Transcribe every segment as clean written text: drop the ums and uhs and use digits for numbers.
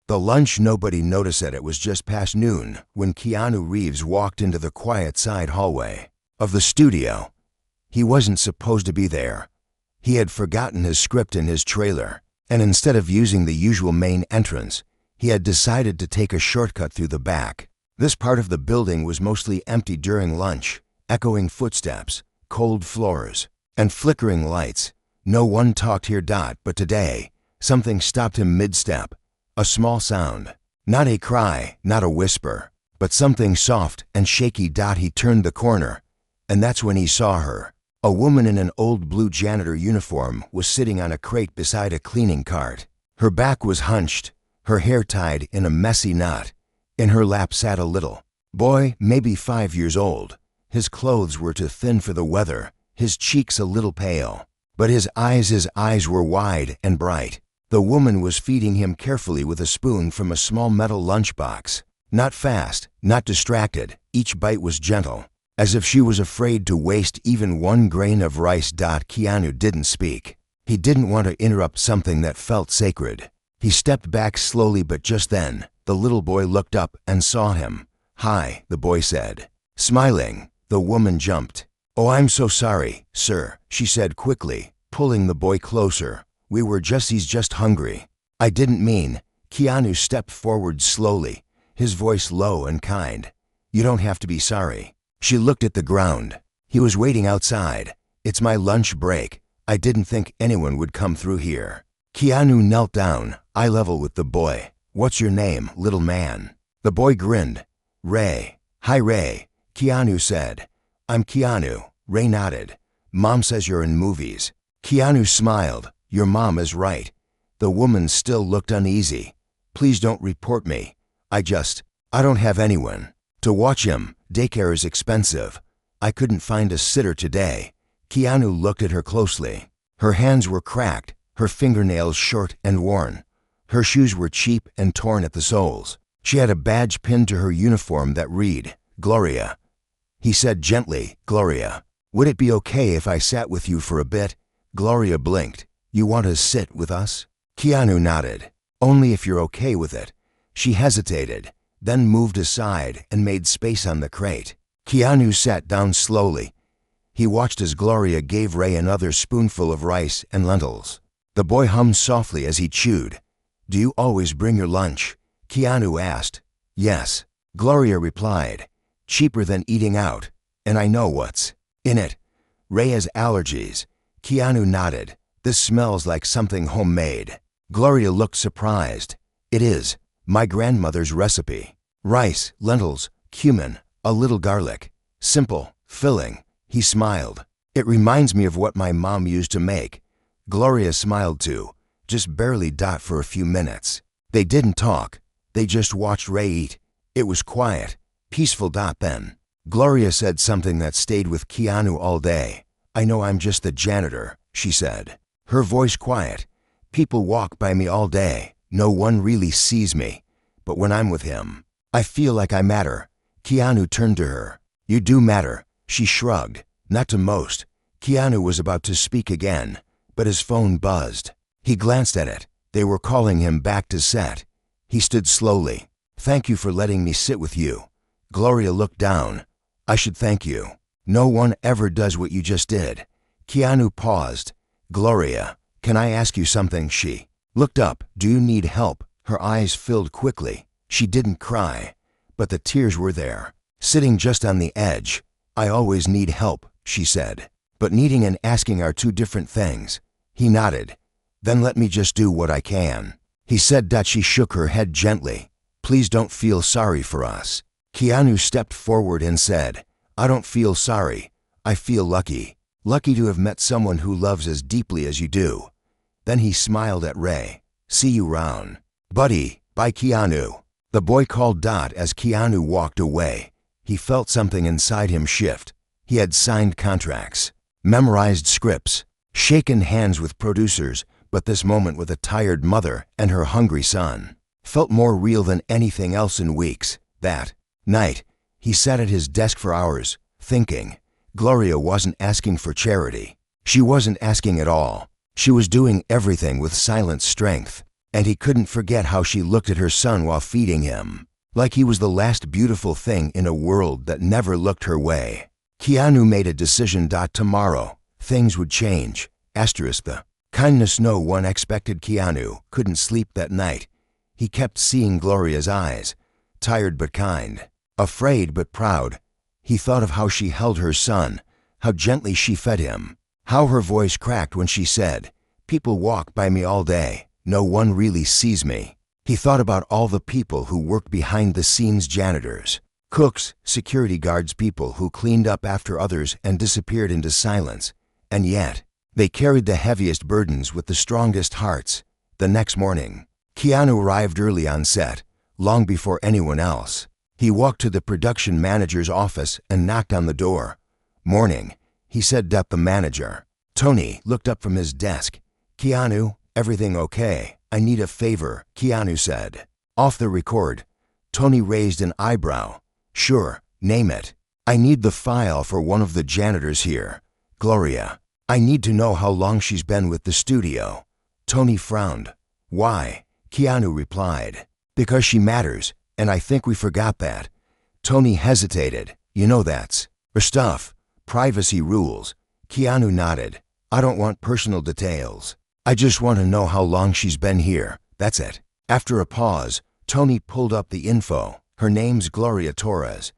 The lunch nobody noticed that it was just past noon when Keanu Reeves walked into the quiet side hallway of the studio. He wasn't supposed to be there. He had forgotten his script in his trailer, and instead of using the usual main entrance, he had decided to take a shortcut through the back. This part of the building was mostly empty during lunch, echoing footsteps, cold floors, and flickering lights. No one talked here. But today, something stopped him mid-step. A small sound. Not a cry, not a whisper, but something soft and shaky. He turned the corner, and that's when he saw her. A woman in an old blue janitor uniform was sitting on a crate beside a cleaning cart. Her back was hunched, her hair tied in a messy knot. In her lap sat a little boy, maybe 5 years old. His clothes were too thin for the weather, his cheeks a little pale, but his eyes were wide and bright. The woman was feeding him carefully with a spoon from a small metal lunchbox. Not fast, not distracted, each bite was gentle, as if she was afraid to waste even one grain of rice. Keanu didn't speak. He didn't want to interrupt something that felt sacred. He stepped back slowly, but just then, the little boy looked up and saw him. "Hi," the boy said. Smiling, the woman jumped. "Oh, I'm so sorry, sir," she said quickly, pulling the boy closer. He's just hungry." "I didn't mean." Keanu stepped forward slowly, his voice low and kind. "You don't have to be sorry." She looked at the ground. "He was waiting outside. It's my lunch break. I didn't think anyone would come through here." Keanu knelt down, eye level with the boy. "What's your name, little man?" The boy grinned. "Ray." "Hi, Ray," Keanu said. "I'm Keanu." Ray nodded. "Mom says you're in movies." Keanu smiled. "Your mom is right." The woman still looked uneasy. "Please don't report me. I don't have anyone to watch him. Daycare is expensive. I couldn't find a sitter today." Keanu looked at her closely. Her hands were cracked, her fingernails short and worn. Her shoes were cheap and torn at the soles. She had a badge pinned to her uniform that read, "Gloria." He said gently, "Gloria, would it be okay if I sat with you for a bit?" Gloria blinked. "You want to sit with us?" Keanu nodded. "Only if you're okay with it." She hesitated, then moved aside and made space on the crate. Keanu sat down slowly. He watched as Gloria gave Ray another spoonful of rice and lentils. The boy hummed softly as he chewed. "Do you always bring your lunch?" Keanu asked. "Yes," Gloria replied. "Cheaper than eating out, and I know what's in it." "Ray has allergies." Keanu nodded. "This smells like something homemade." Gloria looked surprised. "It is. My grandmother's recipe. Rice, lentils, cumin, a little garlic. Simple, filling." He smiled. "It reminds me of what my mom used to make." Gloria smiled too, just barely. For a few minutes, they didn't talk. They just watched Ray eat. It was quiet, peaceful. Then Gloria said something that stayed with Keanu all day. "I know I'm just the janitor," she said. Her voice quiet. "People walk by me all day. No one really sees me. But when I'm with him, I feel like I matter." Keanu turned to her. "You do matter." She shrugged. "Not to most." Keanu was about to speak again, but his phone buzzed. He glanced at it. They were calling him back to set. He stood slowly. "Thank you for letting me sit with you." Gloria looked down. "I should thank you. No one ever does what you just did." Keanu paused. "Gloria, can I ask you something?" She looked up. "Do you need help?" Her eyes filled quickly. She didn't cry, but the tears were there, sitting just on the edge. "I always need help," she said. "But needing and asking are two different things." He nodded. "Then let me just do what I can." He said that. She shook her head gently. "Please don't feel sorry for us." Keanu stepped forward and said, "I don't feel sorry. I feel lucky. Lucky to have met someone who loves as deeply as you do." Then he smiled at Ray. "See you round, buddy." "Bye, Keanu." The boy called as Keanu walked away. He felt something inside him shift. He had signed contracts, memorized scripts, shaken hands with producers, but this moment with a tired mother and her hungry son felt more real than anything else in weeks. That night, he sat at his desk for hours, thinking. Gloria wasn't asking for charity. She wasn't asking at all. She was doing everything with silent strength. And he couldn't forget how she looked at her son while feeding him, like he was the last beautiful thing in a world that never looked her way. Keanu made a decision. Tomorrow, things would change. The kindness no one expected. Keanu couldn't sleep that night. He kept seeing Gloria's eyes, tired but kind, afraid but proud. He thought of how she held her son, how gently she fed him, how her voice cracked when she said, "People walk by me all day. No one really sees me." He thought about all the people who worked behind the scenes: janitors, cooks, security guards, people who cleaned up after others and disappeared into silence. And yet, they carried the heaviest burdens with the strongest hearts. The next morning, Keanu arrived early on set, long before anyone else. He walked to the production manager's office and knocked on the door. "Morning," he said. The manager, Tony, looked up from his desk. "Keanu, everything okay? I need a favor," Keanu said. Off the record, Tony raised an eyebrow. "Sure, name it." "I need the file for one of the janitors here, Gloria. I need to know how long she's been with the studio." Tony frowned. "Why?" Keanu replied. "Because she matters, and I think we forgot that." Tony hesitated. "You know that's her stuff. Privacy rules." Keanu nodded. "I don't want personal details. I just want to know how long she's been here. That's it." After a pause, Tony pulled up the info. "Her name's Gloria Torres.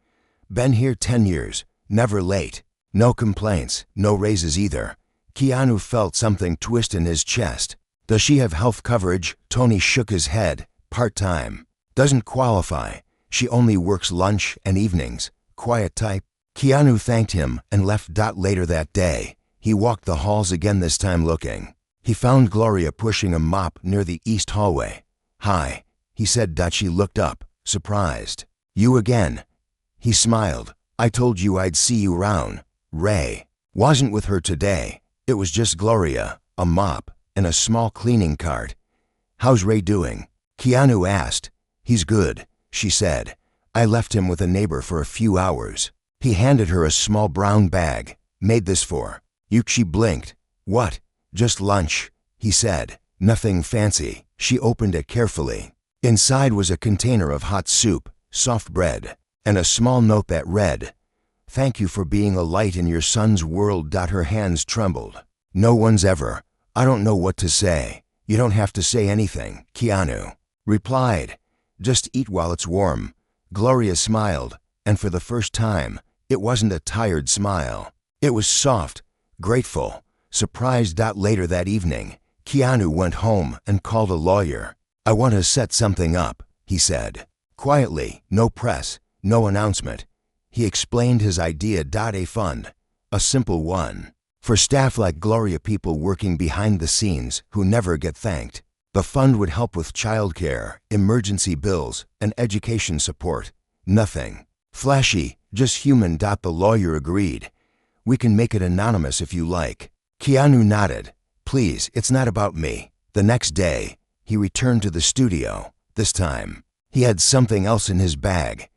Been here 10 years. Never late. No complaints. No raises either." Keanu felt something twist in his chest. "Does she have health coverage?" Tony shook his head. "Part-time. Doesn't qualify. She only works lunch and evenings. Quiet type." Keanu thanked him and left. Later that day, he walked the halls again, this time looking. He found Gloria pushing a mop near the east hallway. "Hi," he said. She looked up, surprised. "You again?" He smiled. "I told you I'd see you around." Ray wasn't with her today. It was just Gloria, a mop, and a small cleaning cart. "How's Ray doing?" Keanu asked. "He's good," she said. "I left him with a neighbor for a few hours." He handed her a small brown bag. "Made this for you." She blinked. "What?" "Just lunch," he said. "Nothing fancy." She opened it carefully. Inside was a container of hot soup, soft bread, and a small note that read, "Thank you for being a light in your son's world." Her hands trembled. "No one's ever." "I don't know what to say." "You don't have to say anything," Keanu replied. "Just eat while it's warm." Gloria smiled, and for the first time, it wasn't a tired smile. It was soft, grateful, surprised. Later that evening, Keanu went home and called a lawyer. "I want to set something up," he said. Quietly, no press, no announcement. He explained his idea. A fund, a simple one, for staff like Gloria, people working behind the scenes who never get thanked. The fund would help with childcare, emergency bills, and education support. Nothing flashy, just human. The lawyer agreed. "We can make it anonymous if you like." Keanu nodded. "Please, it's not about me." The next day, he returned to the studio. This time, he had something else in his bag.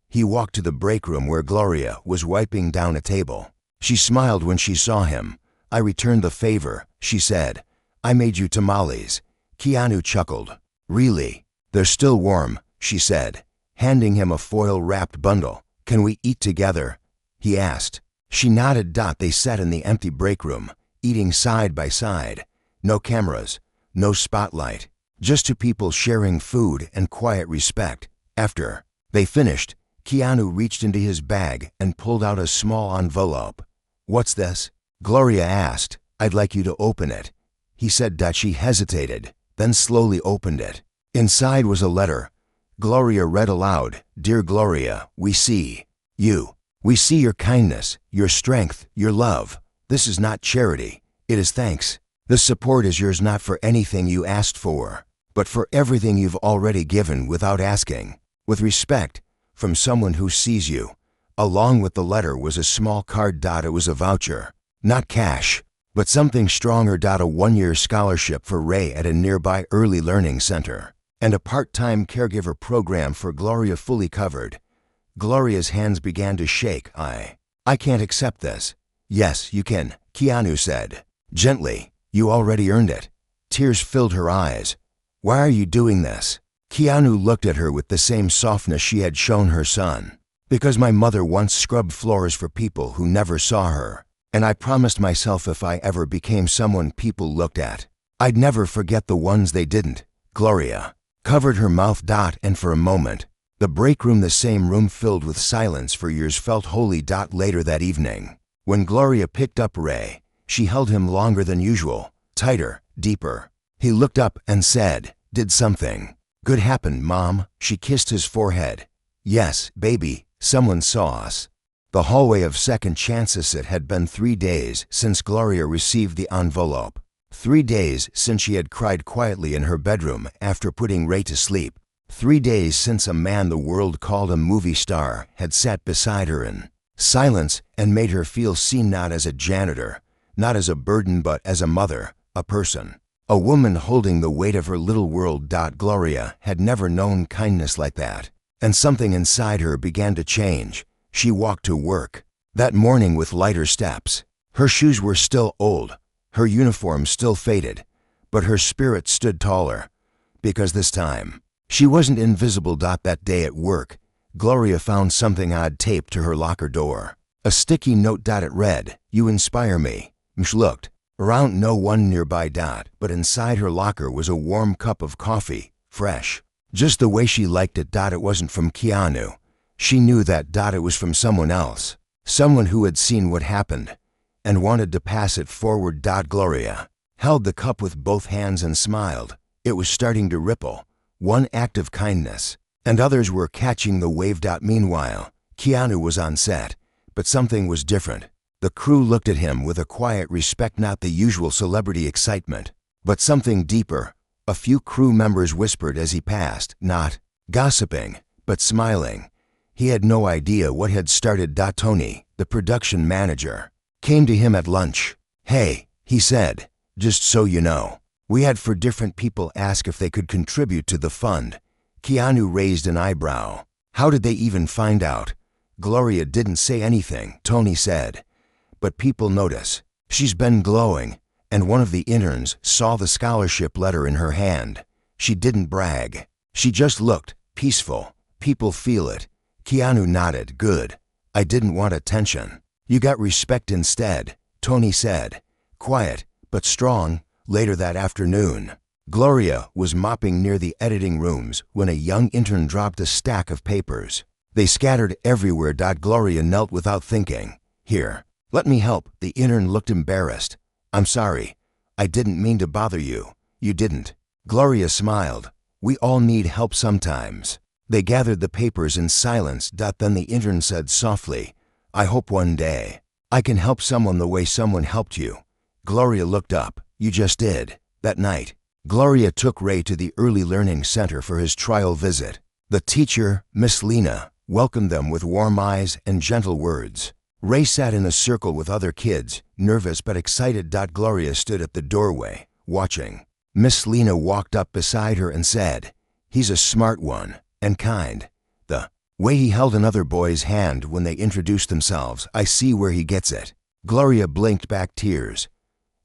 He walked to the break room where Gloria was wiping down a table. She smiled when she saw him. "I returned the favor," she said. "I made you tamales." Keanu chuckled. "Really? They're still warm," she said, handing him a foil-wrapped bundle. "Can we eat together?" he asked. She nodded. They sat in the empty break room, eating side by side. No cameras, no spotlight, just two people sharing food and quiet respect. After they finished, Keanu reached into his bag and pulled out a small envelope. "What's this?" Gloria asked. "I'd like you to open it," he said. She hesitated, then slowly opened it. Inside was a letter. Gloria read aloud. "Dear Gloria, we see you. We see your kindness, your strength, your love. This is not charity. It is thanks. This support is yours not for anything you asked for, but for everything you've already given without asking. With respect, from someone who sees you." Along with the letter was a small card. It was a voucher. Not cash, but something stronger. A 1-year scholarship for Ray at a nearby early learning center, and a part-time caregiver program for Gloria, fully covered. Gloria's hands began to shake. I can't accept this." "Yes, you can," Keanu said, gently. "You already earned it." Tears filled her eyes. Why are you doing this? Keanu looked at her with the same softness she had shown her son. Because my mother once scrubbed floors for people who never saw her, and I promised myself if I ever became someone people looked at, I'd never forget the ones they didn't. Gloria covered her mouth. And for a moment, the break room, the same room filled with silence for years, felt holy. Later that evening, when Gloria picked up Ray, she held him longer than usual, tighter, deeper. He looked up and said, "Did something good happen, Mom?" She kissed his forehead. "Yes, baby, someone saw us." The hallway of second chances. It had been 3 days since Gloria received the envelope. 3 days since she had cried quietly in her bedroom after putting Ray to sleep. 3 days since a man the world called a movie star had sat beside her in silence and made her feel seen, not as a janitor, not as a burden, but as a mother, a person, a woman holding the weight of her little world. Gloria had never known kindness like that, and something inside her began to change. She walked to work that morning with lighter steps. Her shoes were still old, her uniform still faded, but her spirit stood taller, because this time, she wasn't invisible. That day at work, Gloria found something odd taped to her locker door. A sticky note. It read, "You inspire me." She looked around, no one nearby. But inside her locker was a warm cup of coffee, fresh, just the way she liked it. It wasn't from Keanu. She knew that. It was from someone else, someone who had seen what happened and wanted to pass it forward. Gloria held the cup with both hands and smiled. It was starting to ripple. One act of kindness, and others were catching the wave. Meanwhile, Keanu was on set, but something was different. The crew looked at him with a quiet respect, not the usual celebrity excitement, but something deeper. A few crew members whispered as he passed, not gossiping, but smiling. He had no idea what had started. Tony, the production manager, came to him at lunch. "Hey," he said, "just so you know, we had 4 different people ask if they could contribute to the fund." Keanu raised an eyebrow. "How did they even find out?" Gloria didn't say anything, Tony said. "But people notice. She's been glowing, and one of the interns saw the scholarship letter in her hand. She didn't brag. She just looked peaceful. People feel it." Keanu nodded. "Good. I didn't want attention. You got respect instead," Tony said. Quiet, but strong. Later that afternoon, Gloria was mopping near the editing rooms when a young intern dropped a stack of papers. They scattered everywhere. Gloria knelt without thinking. "Here, let me help." The intern looked embarrassed. "I'm sorry. I didn't mean to bother you." "You didn't." Gloria smiled. "We all need help sometimes." They gathered the papers in silence. Then the intern said softly, "I hope one day I can help someone the way someone helped you." Gloria looked up. "You just did." That night, Gloria took Ray to the Early Learning Center for his trial visit. The teacher, Miss Lena, welcomed them with warm eyes and gentle words. Ray sat in a circle with other kids, nervous but excited. Gloria stood at the doorway, watching. Miss Lena walked up beside her and said, "He's a smart one, and kind. The way he held another boy's hand when they introduced themselves, I see where he gets it." Gloria blinked back tears.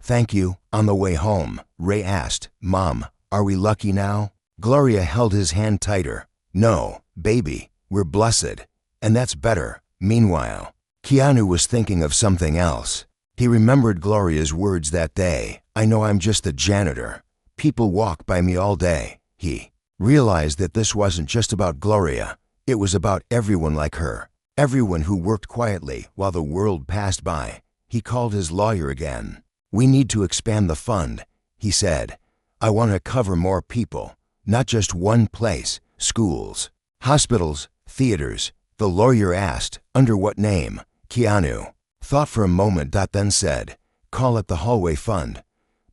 "Thank you." On the way home, Ray asked, "Mom, are we lucky now?" Gloria held his hand tighter. "No, baby, we're blessed, and that's better." Meanwhile, Keanu was thinking of something else. He remembered Gloria's words that day. "I know I'm just the janitor. People walk by me all day." He realized that this wasn't just about Gloria. It was about everyone like her, everyone who worked quietly while the world passed by. He called his lawyer again. "We need to expand the fund," he said. "I want to cover more people, not just one place, schools, hospitals, theaters." The lawyer asked, "Under what name?" Keanu thought for a moment, then said, "Call it the hallway fund,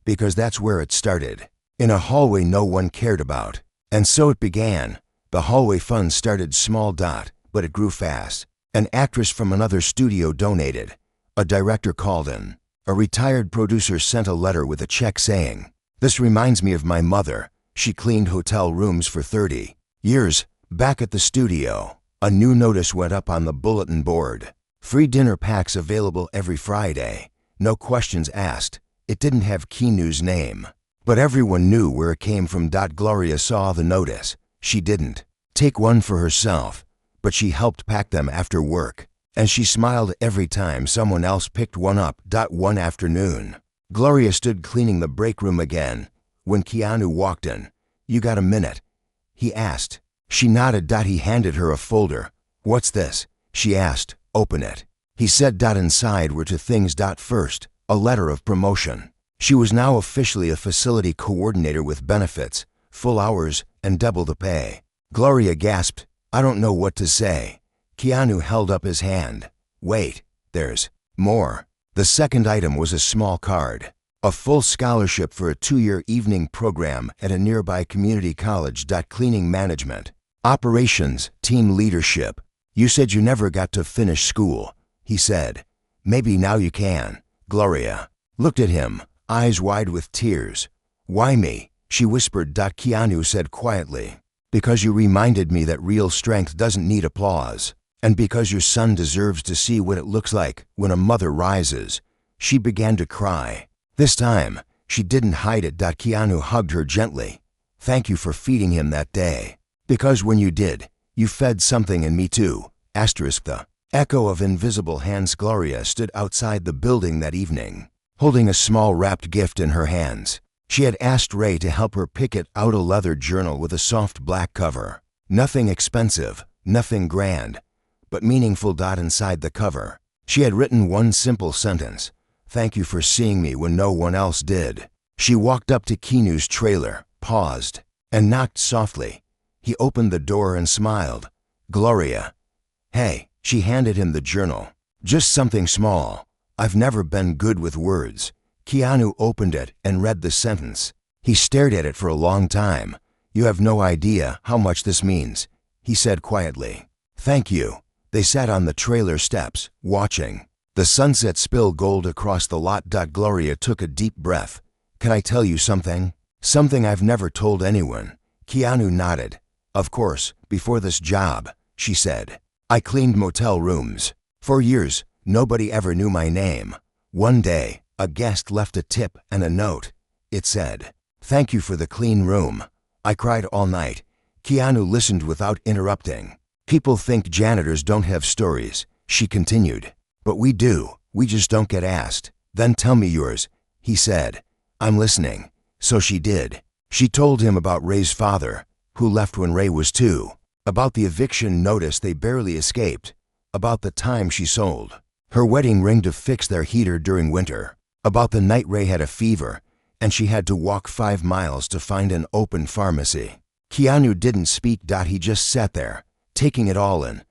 because that's where it started, in a hallway no one cared about." And so it began. The hallway fund started small, but it grew fast. An actress from another studio donated. A director called in. A retired producer sent a letter with a check saying, "This reminds me of my mother. She cleaned hotel rooms for 30 years." Back at the studio, a new notice went up on the bulletin board. Free dinner packs available every Friday. No questions asked. It didn't have Keanu's name, But everyone knew where it came from. Gloria saw the notice. She didn't take one for herself, but she helped pack them after work, and she smiled every time someone else picked one up. One afternoon, Gloria stood cleaning the break room again when Keanu walked in. "You got a minute?" he asked. She nodded. He handed her a folder. "What's this?" she asked. "Open it." He said. Inside were two things. First, a letter of promotion. She was now officially a facility coordinator with benefits, full hours, and double the pay. Gloria gasped. "I don't know what to say." Keanu held up his hand. "Wait, there's more." The second item was a small card. A full scholarship for a 2-year evening program at a nearby community college. Cleaning management, operations, team leadership. "You said you never got to finish school," he said. "Maybe now you can." Gloria looked at him, eyes wide with tears. "Why me?" she whispered. Keanu said quietly. "Because you reminded me that real strength doesn't need applause. And because your son deserves to see what it looks like when a mother rises." She began to cry. This time, she didn't hide it. Keanu hugged her gently. "Thank you for feeding him that day. Because when you did, you fed something in me too." The echo of invisible hands. Gloria stood outside the building that evening, holding a small wrapped gift in her hands. She had asked Ray to help her pick it out, a leather journal with a soft black cover. Nothing expensive, nothing grand, but meaningful. Inside the cover, she had written one simple sentence: "Thank you for seeing me when no one else did." She walked up to Keanu's trailer, paused, and knocked softly. He opened the door and smiled. "Gloria." "Hey." She handed him the journal. "Just something small. I've never been good with words." Keanu opened it and read the sentence. He stared at it for a long time. "You have no idea how much this means," he said quietly. "Thank you." They sat on the trailer steps, watching the sunset spill gold across the lot. Gloria took a deep breath. "Can I tell you something? Something I've never told anyone." Keanu nodded. "Of course, before this job," she said, "I cleaned motel rooms. For years, nobody ever knew my name. One day, a guest left a tip and a note. It said, 'Thank you for the clean room.' I cried all night." Keanu listened without interrupting. "People think janitors don't have stories," she continued. "But we do. We just don't get asked." "Then tell me yours," he said. "I'm listening." So she did. She told him about Ray's father, who left when Ray was 2, about the eviction notice they barely escaped, about the time she sold her wedding ring to fix their heater during winter, about the night Ray had a fever and she had to walk 5 miles to find an open pharmacy. Keanu didn't speak. He just sat there, taking it all in.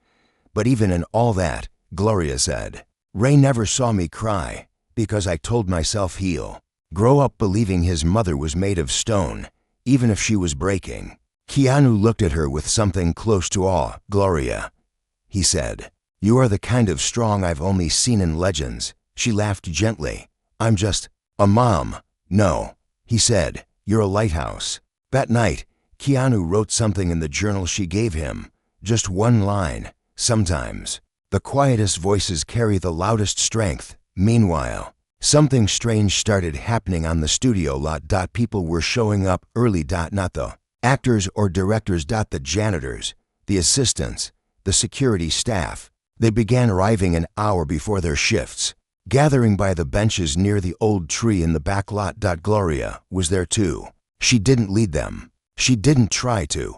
"But even in all that," Gloria said, "Ray never saw me cry, because I told myself he'll grow up believing his mother was made of stone, even if she was breaking." Keanu looked at her with something close to awe. "Gloria," he said, "you are the kind of strong I've only seen in legends." She laughed gently. "I'm just a mom." "No," he said, "you're a lighthouse." That night, Keanu wrote something in the journal she gave him. Just one line. "Sometimes the quietest voices carry the loudest strength." Meanwhile, something strange started happening on the studio lot. People were showing up early. Not the actors or directors. The janitors, the assistants, the security staff. They began arriving an hour before their shifts, gathering by the benches near the old tree in the back lot. Gloria was there too. She didn't lead them. She didn't try to.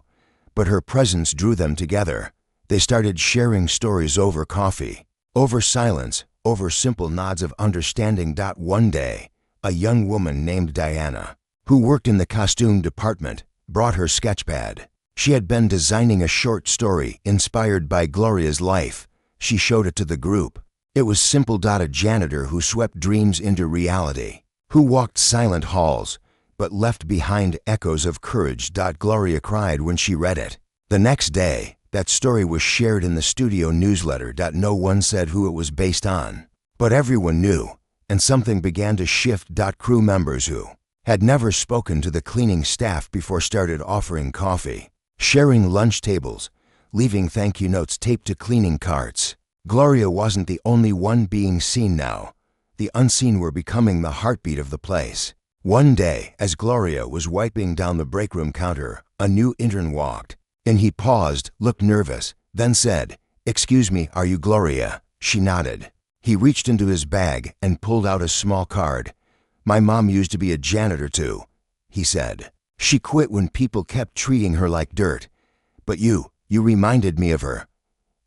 But her presence drew them together. They started sharing stories over coffee, over silence, over simple nods of understanding. One day, a young woman named Diana, who worked in the costume department, brought her sketchpad. She had been designing a short story inspired by Gloria's life. She showed it to the group. It was simple. A janitor who swept dreams into reality, who walked silent halls, but left behind echoes of courage. Gloria cried when she read it. The next day, that story was shared in the studio newsletter. No one said who it was based on, but everyone knew, and something began to shift. Crew members who had never spoken to the cleaning staff before started offering coffee, sharing lunch tables, leaving thank you notes taped to cleaning carts. Gloria wasn't the only one being seen now. The unseen were becoming the heartbeat of the place. One day, as Gloria was wiping down the break room counter, a new intern walked in. He paused, looked nervous, then said, "Excuse me, are you Gloria?" She nodded. He reached into his bag and pulled out a small card. "My mom used to be a janitor too," he said. "She quit when people kept treating her like dirt. But you reminded me of her.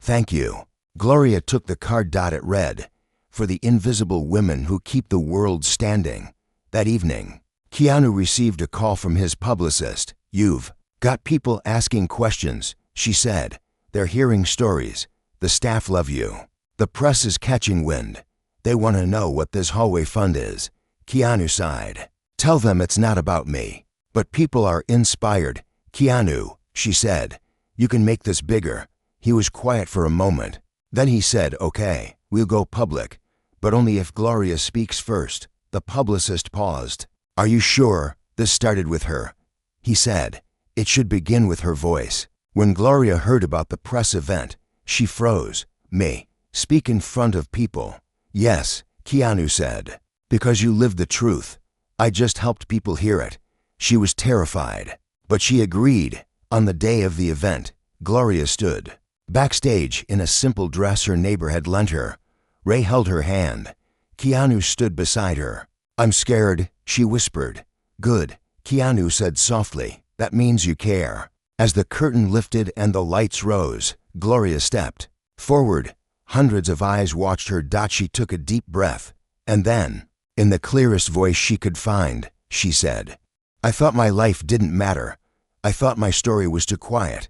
Thank you." Gloria took the card. It read, "For the invisible women who keep the world standing." That evening, Keanu received a call from his publicist. "You've got people asking questions," she said. "They're hearing stories. The staff love you. The press is catching wind. They want to know what this hallway fund is." Keanu sighed. "Tell them it's not about me. But people are inspired." "Keanu," she said, "you can make this bigger." He was quiet for a moment. Then he said, "Okay, we'll go public, but only if Gloria speaks first." The publicist paused. "Are you sure this started with her?" he said. "It should begin with her voice." When Gloria heard about the press event, she froze. "Me? Speak in front of people?" "Yes," Keanu said, "because you live the truth. I just helped people hear it." She was terrified, but she agreed. On the day of the event, Gloria stood backstage in a simple dress her neighbor had lent her. Ray held her hand. Keanu stood beside her. "I'm scared," she whispered. "Good," Keanu said softly. "That means you care." As the curtain lifted and the lights rose, Gloria stepped forward. Hundreds of eyes watched her. She took a deep breath. And then, in the clearest voice she could find, she said, "I thought my life didn't matter. I thought my story was too quiet.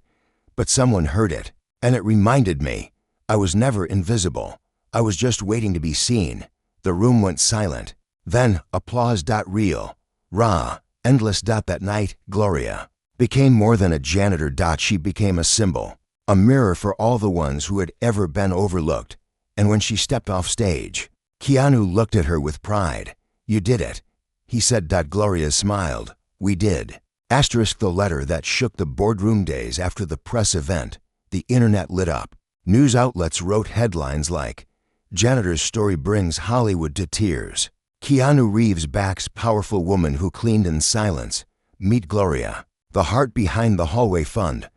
But someone heard it, and it reminded me. I was never invisible. I was just waiting to be seen." The room went silent. Then applause. Real, raw, endless. That night, Gloria became more than a janitor. She became a symbol, a mirror for all the ones who had ever been overlooked. And when she stepped off stage, Keanu looked at her with pride. "You did it," he said. Gloria smiled. "We did." The letter that shook the boardroom days after the press event. The internet lit up. News outlets wrote headlines like, "Janitor's story brings Hollywood to tears." Keanu Reeves backs powerful woman who cleaned in silence. Meet Gloria, the heart behind the hallway fund.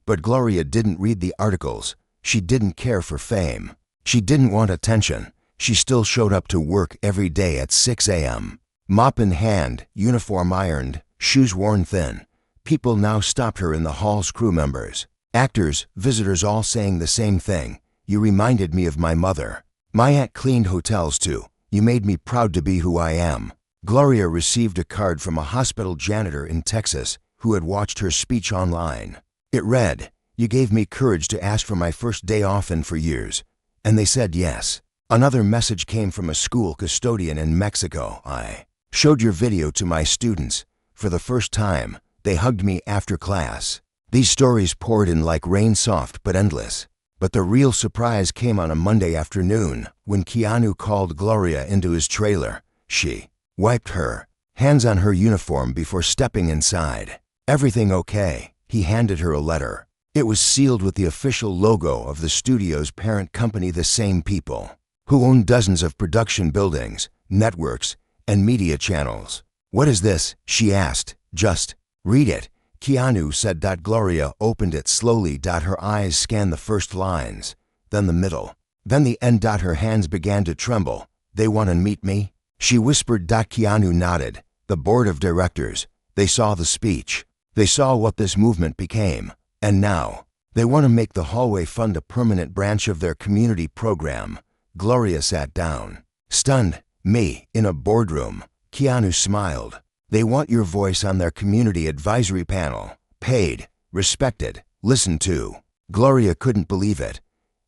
But Gloria didn't read the articles. She didn't care for fame. She didn't want attention. She still showed up to work every day at 6 a.m. Mop in hand, uniform ironed, shoes worn thin. People now stopped her in the hall's. Crew members, actors, visitors, all saying the same thing. "You reminded me of my mother. My aunt cleaned hotels too. You made me proud to be who I am." Gloria received a card from a hospital janitor in Texas who had watched her speech online. It read, "You gave me courage to ask for my first day off in for years. And they said yes." Another message came from a school custodian in Mexico. "I showed your video to my students. For the first time, they hugged me after class." These stories poured in like rain, soft but endless. But the real surprise came on a Monday afternoon when Keanu called Gloria into his trailer. She wiped her hands on her uniform before stepping inside. "Everything okay?" He handed her a letter. It was sealed with the official logo of the studio's parent company, the same people who own dozens of production buildings, networks, and media channels. "What is this?" she asked. "Just read it," Keanu said. Gloria opened it slowly. Her eyes scanned the first lines, then the middle, then the end. Her hands began to tremble. "They want to meet me?" she whispered. Keanu nodded. "The board of directors. They saw the speech. They saw what this movement became. And now, they want to make the hallway fund a permanent branch of their community program." Gloria sat down, stunned. "Me, in a boardroom?" Keanu smiled. "They want your voice on their community advisory panel. Paid, respected, listened to." Gloria couldn't believe it.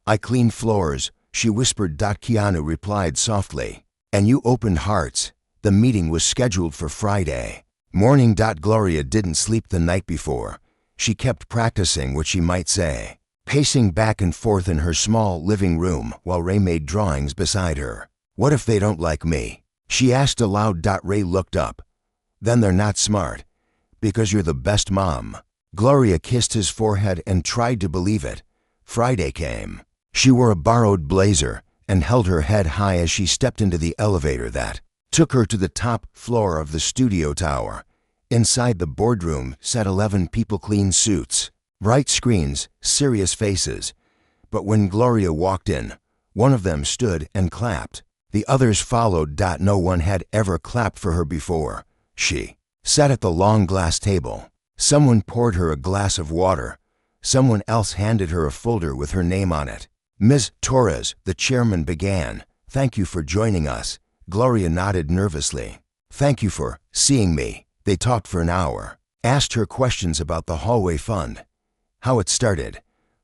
"I clean floors," she whispered. Keanu replied softly. "And you opened hearts." The meeting was scheduled for Friday morning. Gloria didn't sleep the night before. She kept practicing what she might say, pacing back and forth in her small living room while Ray made drawings beside her. "What if they don't like me?" she asked aloud. Ray looked up. "Then they're not smart, because you're the best mom." Gloria kissed his forehead and tried to believe it. Friday came. She wore a borrowed blazer and held her head high as she stepped into the elevator. That took her to the top floor of the studio tower. Inside the boardroom sat 11 people, clean suits, bright screens, serious faces. But when Gloria walked in, one of them stood and clapped. The others followed. No one had ever clapped for her before. She sat at the long glass table. Someone poured her a glass of water. Someone else handed her a folder with her name on it. "Ms. Torres," the chairman began, "thank you for joining us." Gloria nodded nervously. "Thank you for seeing me." They talked for an hour, asked her questions about the hallway fund, how it started,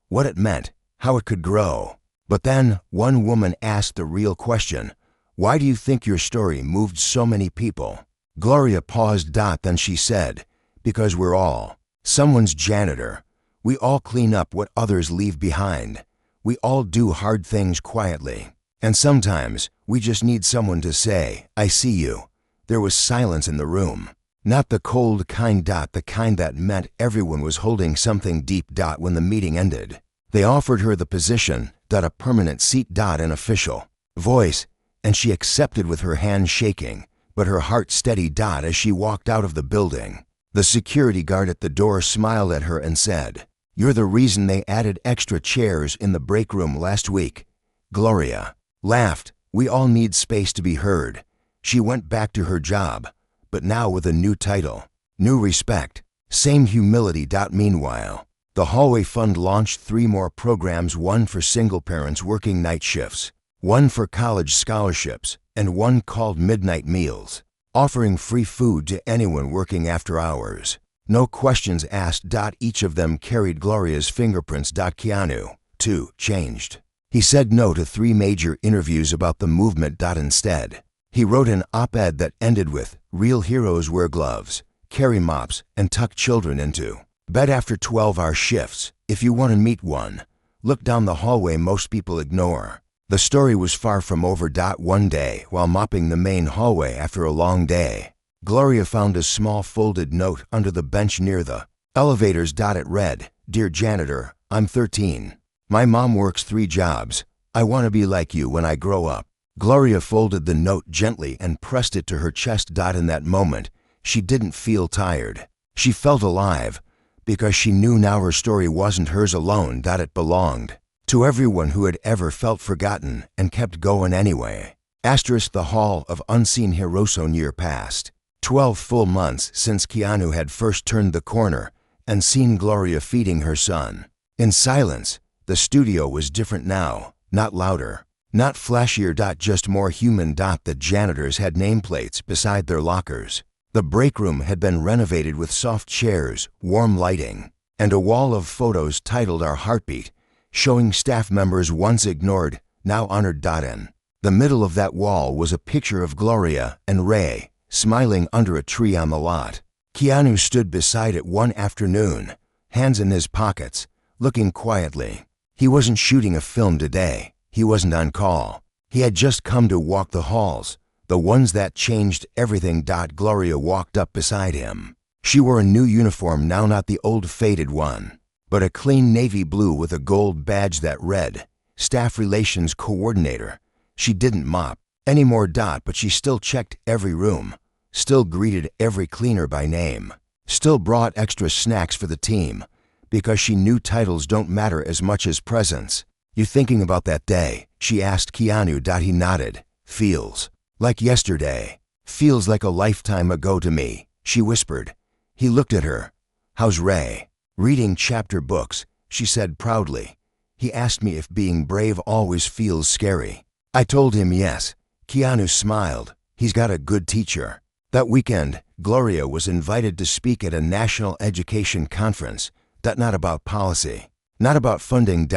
what it meant, how it could grow. But then one woman asked the real question: "Why do you think your story moved so many people?" Gloria paused. Then she said, "Because we're all someone's janitor. We all clean up what others leave behind. We all do hard things quietly. And sometimes we just need someone to say, 'I see you.'" There was silence in the room. Not the cold kind. The kind that meant everyone was holding something deep. When the meeting ended, they offered her the position, a permanent seat, an official voice, and she accepted with her hand shaking, but her heart steady. As she walked out of the building, the security guard at the door smiled at her and said, "You're the reason they added extra chairs in the break room last week." Gloria laughed. "We all need space to be heard." She went back to her job, but now with a new title, new respect, same humility. Meanwhile, the Hallway Fund launched 3 more programs, one for single parents working night shifts, one for college scholarships, and one called Midnight Meals, offering free food to anyone working after hours. No questions asked. Each of them carried Gloria's fingerprints. Keanu, too, changed. He said no to 3 major interviews about the movement. Instead, he wrote an op-ed that ended with, "Real heroes wear gloves, carry mops, and tuck children into bed after 12-hour shifts. If you want to meet one, look down the hallway most people ignore." The story was far from over. One day, while mopping the main hallway after a long day, Gloria found a small folded note under the bench near the elevators. It read, "Dear Janitor, I'm 13. My mom works 3 jobs. I want to be like you when I grow up." Gloria folded the note gently and pressed it to her chest. In that moment, she didn't feel tired. She felt alive, because she knew now her story wasn't hers alone. It belonged to everyone who had ever felt forgotten and kept going anyway. The Hall of Unseen Heroes. Year passed. 12 full months since Keanu had first turned the corner and seen Gloria feeding her son. In silence, the studio was different now, not louder, not flashier. Just more human. The janitors had nameplates beside their lockers. The break room had been renovated with soft chairs, warm lighting, and a wall of photos titled "Our Heartbeat," showing staff members once ignored, now honored. In the middle of that wall was a picture of Gloria and Ray, smiling under a tree on the lot. Keanu stood beside it one afternoon, hands in his pockets, looking quietly. He wasn't shooting a film today. He wasn't on call. He had just come to walk the halls, the ones that changed everything. Gloria walked up beside him. She wore a new uniform now, not the old faded one, but a clean navy blue with a gold badge that read, "Staff Relations Coordinator." She didn't mop anymore. But she still checked every room, still greeted every cleaner by name, still brought extra snacks for the team, because she knew titles don't matter as much as presence. "You thinking about that day?" she asked Keanu. He nodded. "Feels like yesterday. Feels like a lifetime ago to me," she whispered. He looked at her. "How's Ray?" "Reading chapter books," she said proudly. "He asked me if being brave always feels scary. I told him yes." Keanu smiled. "He's got a good teacher." That weekend, Gloria was invited to speak at a national education conference. Not about policy, not about funding.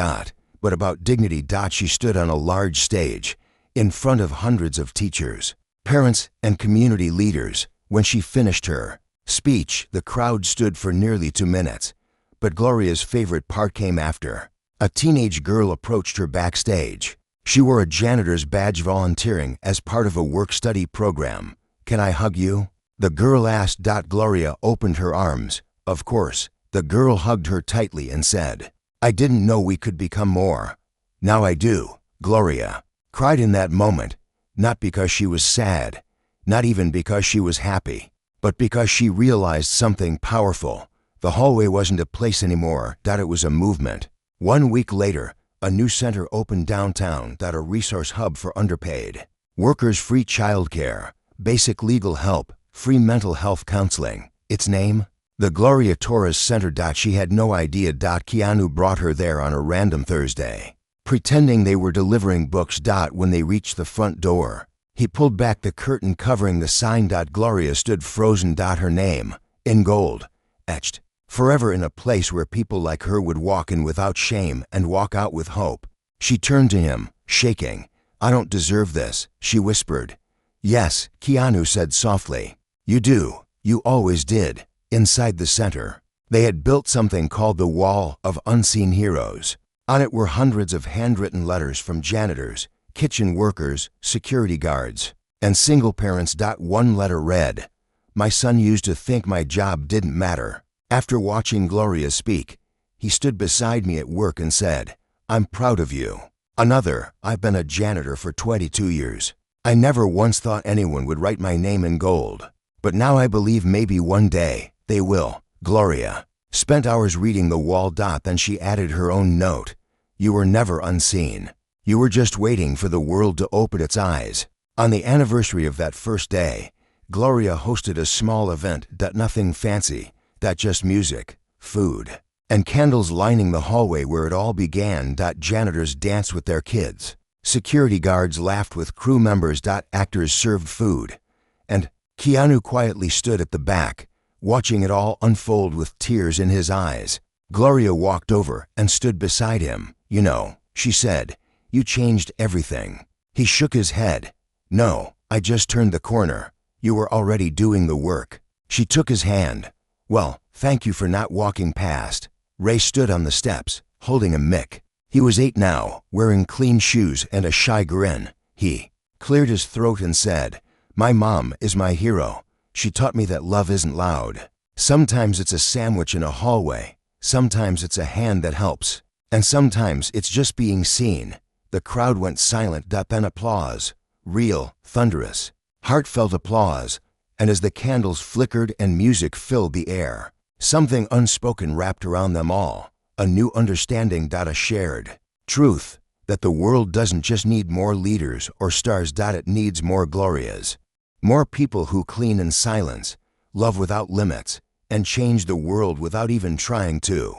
But about dignity. She stood on a large stage, in front of hundreds of teachers, parents, and community leaders. When she finished her speech, the crowd stood for nearly 2 minutes. But Gloria's favorite part came after. A teenage girl approached her backstage. She wore a janitor's badge, volunteering as part of a work-study program. "Can I hug you?" the girl asked. Gloria opened her arms. Of course. The girl hugged her tightly and said, "I didn't know we could become more. Now I do." Gloria cried in that moment, not because she was sad, Not even because she was happy, but because she realized something powerful. The hallway wasn't a place anymore, that it was a movement. 1 week later, a new center opened downtown, that a resource hub for underpaid workers, free childcare, basic legal help, free mental health counseling. Its name? The Gloria Torres Center. She had no idea. Keanu brought her there on a random Thursday, pretending they were delivering books. When they reached the front door, he pulled back the curtain covering the sign. Gloria stood frozen. Her name, in gold, etched forever in a place where people like her would walk in without shame and walk out with hope. She turned to him, shaking. "I don't deserve this," she whispered. "Yes," Keanu said softly. "You do. You always did." Inside the center, they had built something called the Wall of Unseen Heroes. On it were hundreds of handwritten letters from janitors, kitchen workers, security guards, and single parents. One letter read, "My son used to think my job didn't matter. After watching Gloria speak, he stood beside me at work and said, 'I'm proud of you.' Another, 'I've been a janitor for 22 years. I never once thought anyone would write my name in gold. But now I believe maybe one day they will.' Gloria spent hours reading the wall. Then she added her own note. 'You were never unseen. You were just waiting for the world to open its eyes.' On the anniversary of that first day, Gloria hosted a small event. Nothing fancy. Just music, food, and candles lining the hallway where it all began. Janitors danced with their kids. Security guards laughed with crew members. Actors served food. And Keanu quietly stood at the back, watching it all unfold with tears in his eyes. Gloria walked over and stood beside him. "You know," she said, "you changed everything." He shook his head. "No, I just turned the corner. You were already doing the work." She took his hand. "Well, thank you for not walking past." Ray stood on the steps, holding a mic. He was 8 now, wearing clean shoes and a shy grin. He cleared his throat and said, "My mom is my hero. She taught me that love isn't loud. Sometimes it's a sandwich in a hallway. Sometimes it's a hand that helps. And sometimes it's just being seen." The crowd went silent. Then applause. Real, thunderous, heartfelt applause. And as the candles flickered and music filled the air, something unspoken wrapped around them all. A new understanding. A shared truth that the world doesn't just need more leaders or stars. It needs more Glorias. More people who clean in silence, love without limits, and change the world without even trying to.